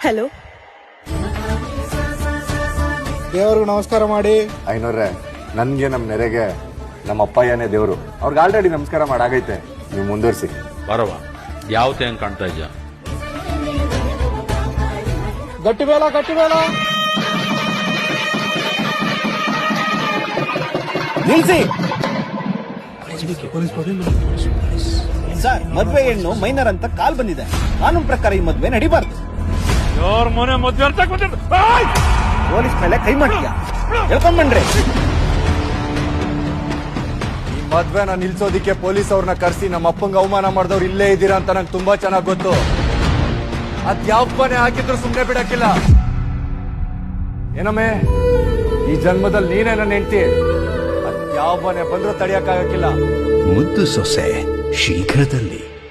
Hello, ದೇವ್ರಿಗೆ ನಮಸ್ಕಾರ ಮಾಡಿ. ಐನೋರ್ರೆ, ನನ್ಗೆ ನಮ್ಮ ನೆರೆಗೆ ನಮ್ಮ ಅಪ್ಪಯ್ಯನೇ ದೇವ್ರು. ಅವ್ರಿಗೆ ಆಲ್ರೆಡಿ ನಮಸ್ಕಾರ ಮಾಡಾಗೈತೆ, ನೀವು ಮುಂದುವರಿಸಿ. ಬರವ, ಯಾವತ್ತೆ ಹಂಗ್ ಕಾಣ್ತಾ ಇದ್ಯಾ? ಗಟ್ಟಿ ಬೇಲ ನಿಲ್ಸಿ ಸರ್. ಮದ್ವೆ ಹೆಣ್ಣು ಮೈನರ್ ಅಂತ ಕಾಲ್ ಬಂದಿದೆ. ಕಾನೂನು ಪ್ರಕಾರ ಈ ಮದ್ವೆ ನಡಿಬಾರ್ದು. ಯಾರ ಮನೆ ಮದ್ವೆ ಅಂತ ಪೊಲೀಸ್ ಮೇಲೆ ಕೈ ಮಾಡ್ತೀಯ? ಹೇಳ್ಕೊಂಬನ್ರಿ. ಈ ಮದ್ವೆನ ನಿಲ್ಸೋದಿಕ್ಕೆ ಪೊಲೀಸ್ ಅವ್ರನ್ನ ಕರ್ಸಿ ನಮ್ಮ ಅಪ್ಪಂಗ ಅವಮಾನ ಮಾಡಿದವ್ರು ಇಲ್ಲೇ ಇದ್ದೀರಾ ಅಂತ ನಂಗೆ ತುಂಬಾ ಚೆನ್ನಾಗ್ ಗೊತ್ತು. ಅದ್ಯಾವಪ್ಪನೇ ಹಾಕಿದ್ರು ಸುಮ್ನೆ ಬಿಡಕ್ಕಿಲ್ಲ. ಏನಮ್ಮೆ, ಈ ಜನ್ಮದಲ್ಲಿ ನೀನೇ ನನ್ನ ಹೆಂಡ್ತಿ. ಅದ್ಯಾವನೇ ಬಂದ್ರೂ ತಡಿಯಕ್ಕಾಗಕ್ಕಿಲ್ಲ. ಮುದ್ದು ಸೊಸೆ ಶೀಘ್ರದಲ್ಲಿ.